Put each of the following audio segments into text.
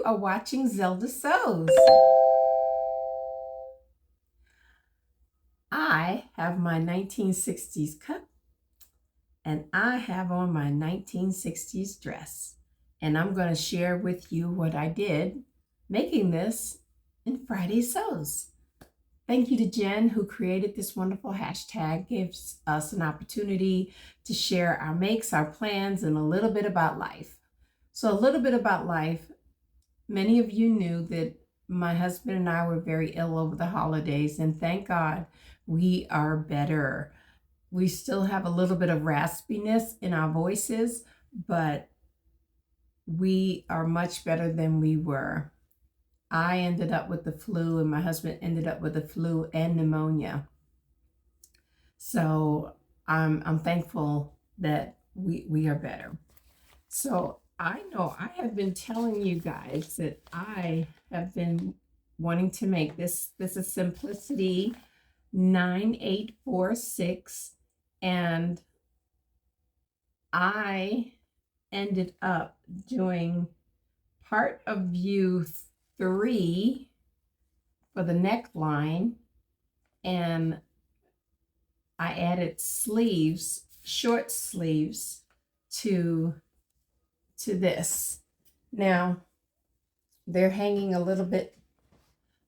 You are watching Zelda Sews. I have my 1960s cup and I have on my 1960s dress. And I'm going to share with you what I did making this in Friday Sews. Thank you to Jen who created this wonderful hashtag, gives us an opportunity to share our makes, our plans, and a little bit about life. So a little bit about life. Many of you knew that my husband and I were very ill over the holidays, and thank God we are better. We still have a little bit of raspiness in our voices, but we are much better than we were. I ended up with the flu, and my husband ended up with the flu and pneumonia. So I'm thankful that we are better. So I know I have been telling you guys that I have been wanting to make this. This is Simplicity 9846, and I ended up doing part of view 3 for the neckline, and I added sleeves, short sleeves to this. Now they're hanging a little bit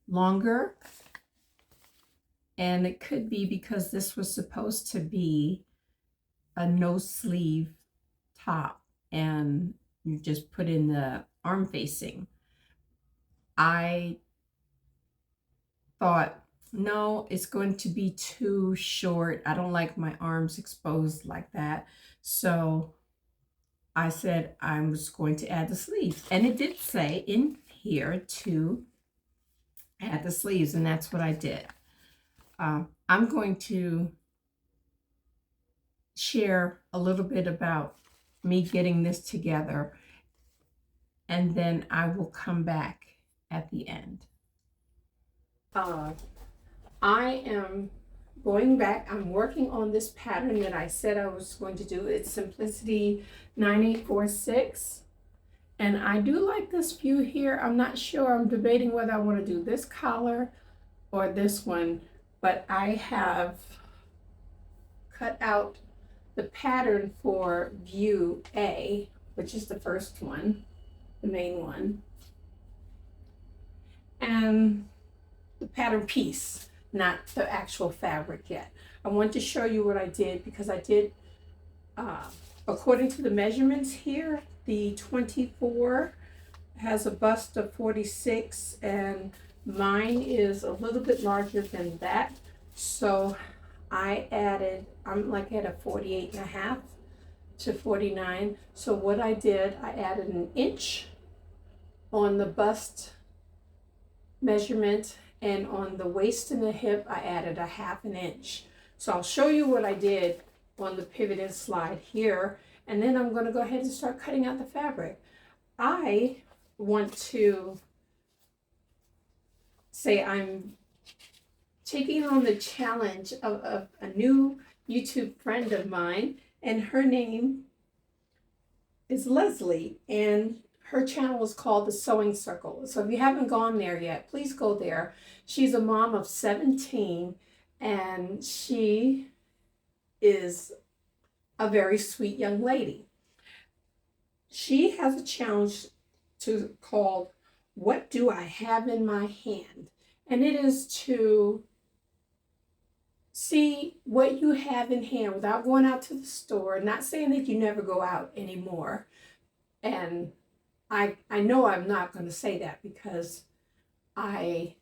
longer, and it could be because this was supposed to be a no sleeve top and you just put in the arm facing. I thought, no, it's going to be too short. I don't like my arms exposed like that. So I said I was going to add the sleeves. And it did say in here to add the sleeves, and that's what I did. I'm going to share a little bit about me getting this together, and then I will come back at the end. I am going back. I'm working on this pattern that I said I was going to do. It's Simplicity 9846. And I do like this view here. I'm not sure. I'm debating whether I want to do this collar or this one. But I have cut out the pattern for view A, which is the first one, the main one. And the pattern piece, not the actual fabric yet. I want to show you what I did because I did, according to the measurements here, the 24 has a bust of 46 and mine is a little bit larger than that. So I added, I'm like at a 48.5 to 49. So what I did, I added an inch on the bust measurement, and on the waist and the hip, I added a 1/2 inch. So I'll show you what I did on the pivot and slide here, and then I'm going to go ahead and start cutting out the fabric. I want to say I'm taking on the challenge of a new YouTube friend of mine, and her name is Leslie, and her channel is called The Sewing Circle. So if you haven't gone there yet, please go there. She's a mom of 17, and she is a very sweet young lady. She has a challenge called What Do I Have in My Hand? And it is to see what you have in hand without going out to the store. Not saying that you never go out anymore. And I know I'm not going to say that because I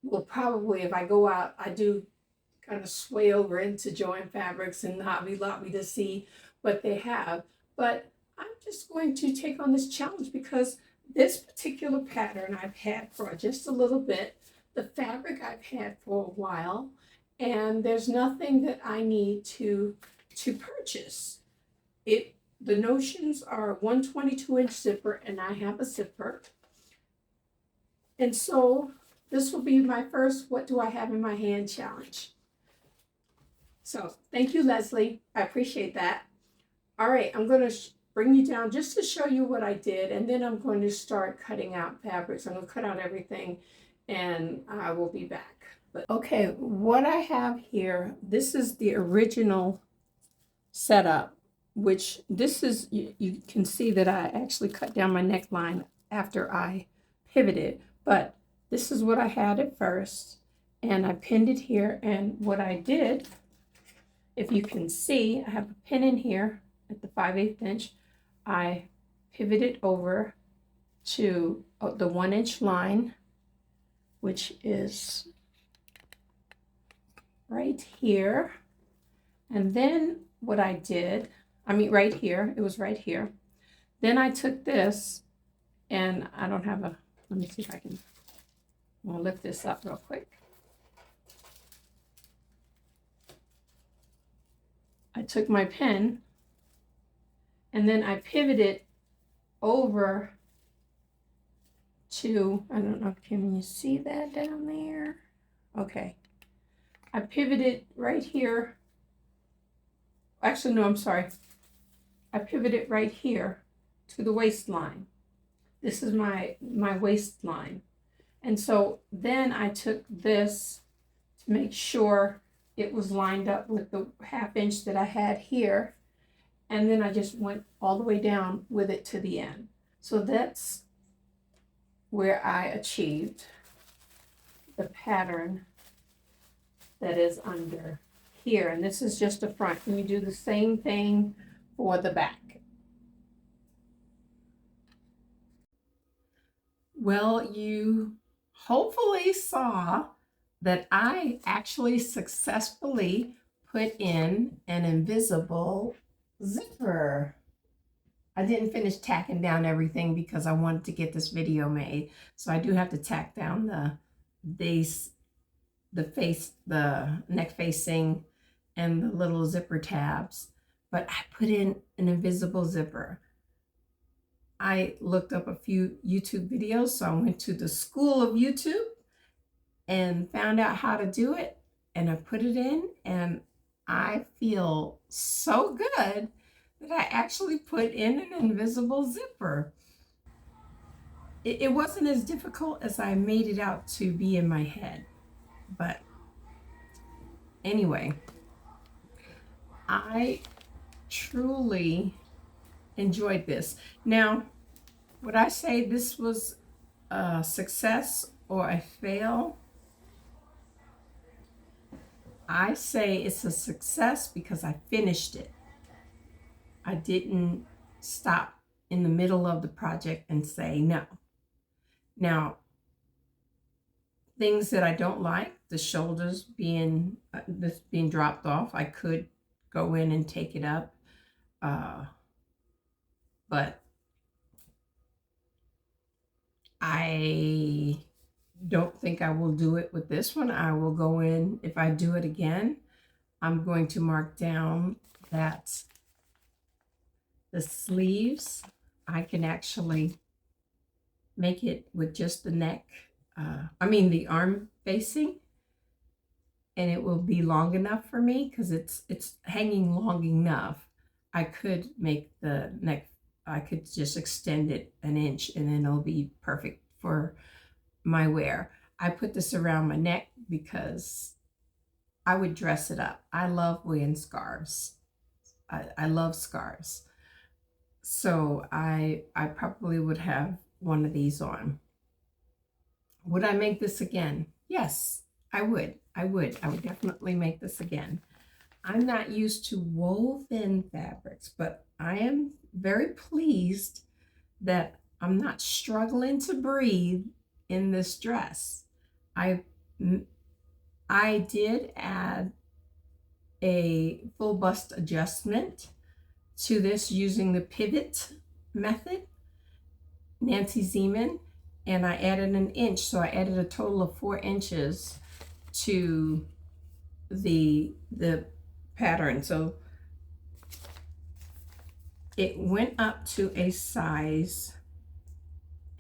will probably, if I go out, I do kind of sway over into Joann Fabrics and Hobby Lobby to see what they have. But I'm just going to take on this challenge because this particular pattern I've had for just a little bit. The fabric I've had for a while, and there's nothing that I need to purchase. The notions are 122-inch zipper, and I have a zipper. And so this will be my first What Do I Have in My Hand challenge. So thank you, Leslie. I appreciate that. All right, I'm going to bring you down just to show you what I did, and then I'm going to start cutting out fabrics. I'm going to cut out everything, and I will be back. But okay, what I have here, this is the original setup, which this is, you can see that I actually cut down my neckline after I pivoted, but this is what I had at first, and I pinned it here. And what I did, if you can see, I have a pin in here at the 5/8 inch. I pivoted over to the 1-inch line, which is right here. And then what I did, right here, it was right here. Then I took this, and I don't have a, let me see if I can, I'll lift this up real quick. I took my pen, and then I pivoted over to, I don't know, can you see that down there? Okay. I pivoted right here. Actually, no, I'm sorry. I pivoted right here to the waistline. This is my waistline. And so then I took this to make sure it was lined up with the 1/2 inch that I had here. And then I just went all the way down with it to the end. So that's where I achieved the pattern that is under here. And this is just the front. And you do the same thing for the back. Well, you hopefully saw that I actually successfully put in an invisible zipper. I didn't finish tacking down everything because I wanted to get this video made. So I do have to tack down the base, the face, the neck facing, and the little zipper tabs. But I put in an invisible zipper. I looked up a few YouTube videos, so I went to the school of YouTube and found out how to do it, and I put it in, and I feel so good that I actually put in an invisible zipper. It wasn't as difficult as I made it out to be in my head, but anyway, I truly enjoyed this. Now, would I say this was a success or a fail? I say it's a success because I finished it. I didn't stop in the middle of the project and say no. Now, things that I don't like, the shoulders being dropped off, I could go in and take it up, but I don't think I will do it with this one. I will go in, if I do it again, I'm going to mark down that the sleeves, I can actually make it with just the neck, the arm facing, and it will be long enough for me because it's hanging long enough. I could make the neck, I could just extend it 1 inch, and then it'll be perfect for my wear. I put this around my neck because I would dress it up. I love wearing scarves. I love scarves. So I probably would have one of these on. Would I make this again? Yes, I would. I would definitely make this again. I'm not used to woven fabrics, but I am very pleased that I'm not struggling to breathe in this dress. I did add a full bust adjustment to this using the pivot method, Nancy Zeman, and I added 1 inch, so I added a total of 4 inches to the pattern. So it went up to a size,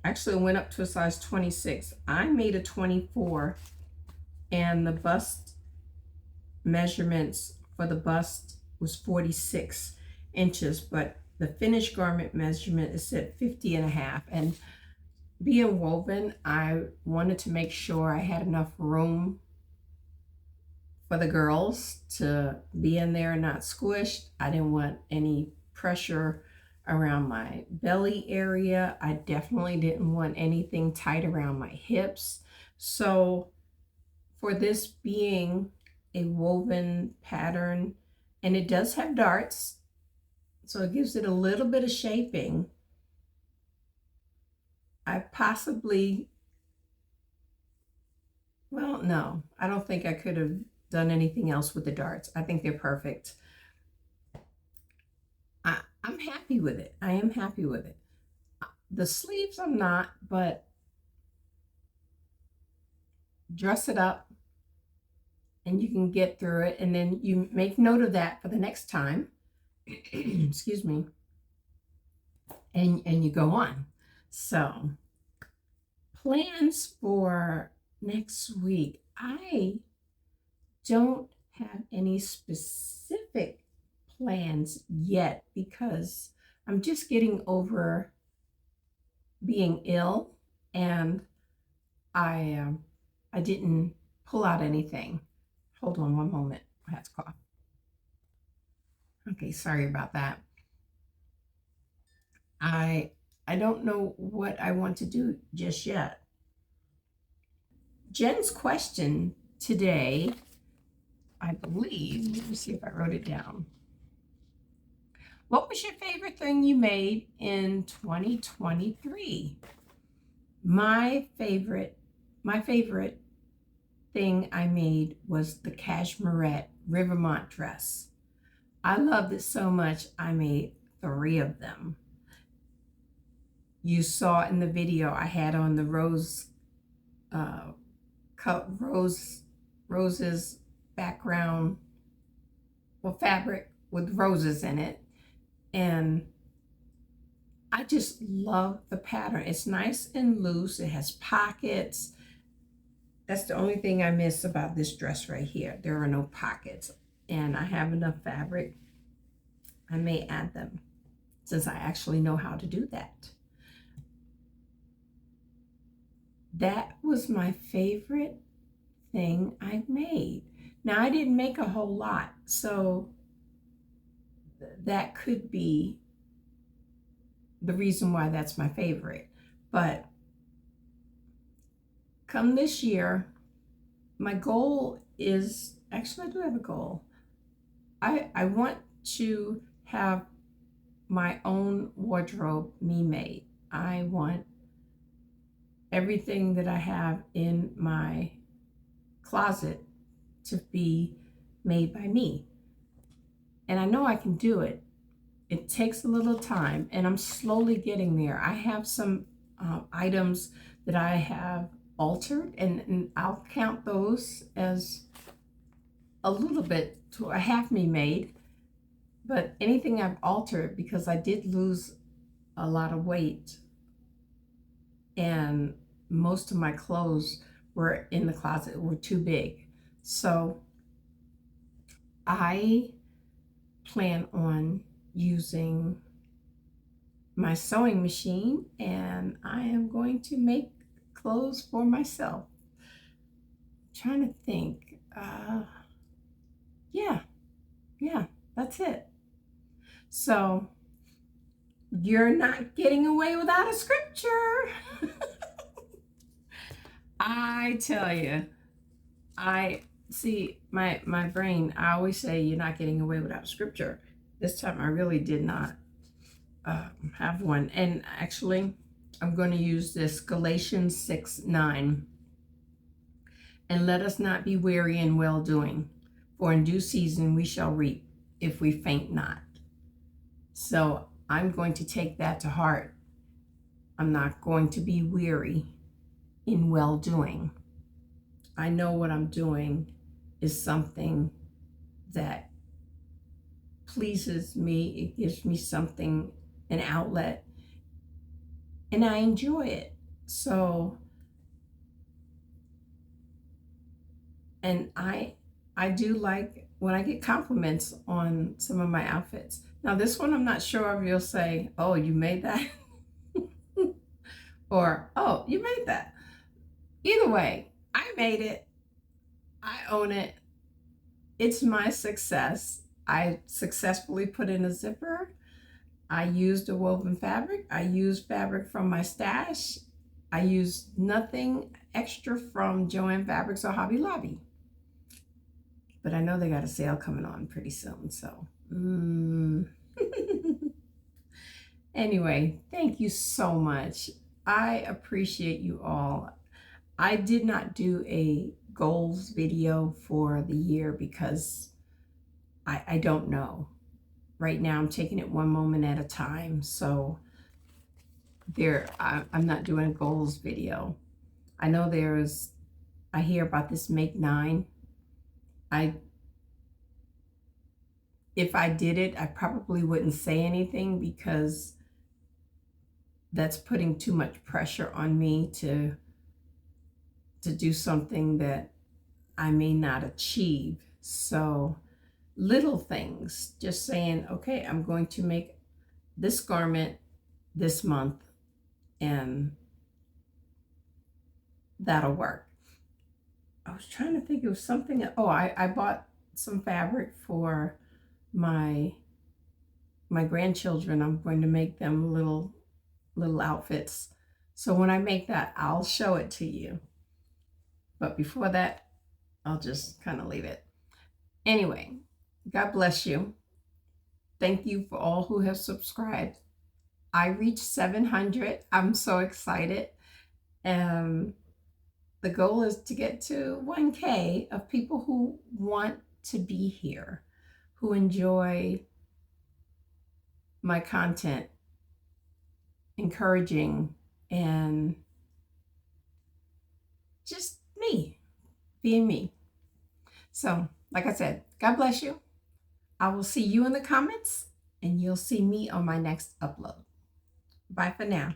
actually it went up to a size 26. I made a 24, and the bust measurements for the bust was 46 inches, but the finished garment measurement is set 50.5. And being woven, I wanted to make sure I had enough room for the girls to be in there and not squished. I didn't want any pressure around my belly area. I definitely didn't want anything tight around my hips. So for this being a woven pattern, and it does have darts, so it gives it a little bit of shaping. I possibly, well, no, I don't think I could have done anything else with the darts. I think they're perfect. I'm happy with it. I am happy with it. The sleeves I'm not, but dress it up and you can get through it. And then you make note of that for the next time. Excuse me. And you go on. So plans for next week. I don't have any specific plans yet because I'm just getting over being ill, and I didn't pull out anything. Hold on one moment. I have to cough. Okay, sorry about that. I don't know what I want to do just yet. Jen's question today, I believe, let me see if I wrote it down. What was your favorite thing you made in 2023? My favorite thing I made was the cashmerette Rivermont dress. I loved it so much, I made 3 of them. You saw in the video I had on the roses background, well, fabric with roses in it. And I just love the pattern. It's nice and loose. It has pockets. That's the only thing I miss about this dress right here. There are no pockets, and I have enough fabric. I may add them since I actually know how to do that. That was my favorite thing I made. Now, I didn't make a whole lot, so that could be the reason why that's my favorite. But come this year, my goal is, actually I do have a goal. I want to have my own wardrobe me-made. I want everything that I have in my closet to be made by me. And I know I can do it. It takes a little time, and I'm slowly getting there. I have some items that I have altered, and I'll count those as a little bit to a half me made. But anything I've altered, because I did lose a lot of weight, and most of my clothes were in the closet were too big. So I plan on using my sewing machine, and I am going to make clothes for myself. I'm trying to think. Yeah, that's it. So you're not getting away without a scripture. I tell you, I see my brain. I always say you're not getting away without a scripture. This time I really did not have one. And actually, I'm going to use this Galatians 6:9. And let us not be weary in well-doing, for in due season we shall reap if we faint not. So I'm going to take that to heart. I'm not going to be weary in well-doing. I know what I'm doing is something that pleases me. It gives me something, an outlet, and I enjoy it. So, and I do like when I get compliments on some of my outfits. Now this one, I'm not sure if you'll say, oh, you made that? Or, oh, you made that. Either way, I made it. I own it. It's my success. I successfully put in a zipper. I used a woven fabric. I used fabric from my stash. I used nothing extra from Joann Fabrics or Hobby Lobby. But I know they got a sale coming on pretty soon, so. Anyway, thank you so much. I appreciate you all. I did not do a goals video for the year because I don't know. Right now I'm taking it one moment at a time. So I'm not doing a goals video. I know I hear about this Make 9. If I did it, I probably wouldn't say anything because that's putting too much pressure on me to do something that I may not achieve. So little things, just saying, okay, I'm going to make this garment this month and that'll work. I was trying to think of something. Oh, I bought some fabric for my grandchildren. I'm going to make them little outfits. So when I make that, I'll show it to you. But before that, I'll just kind of leave it. Anyway, God bless you. Thank you for all who have subscribed. I reached 700. I'm so excited. The goal is to get to 1K of people who want to be here, who enjoy my content, encouraging, and just me, being me. So, like I said, God bless you. I will see you in the comments, and you'll see me on my next upload. Bye for now.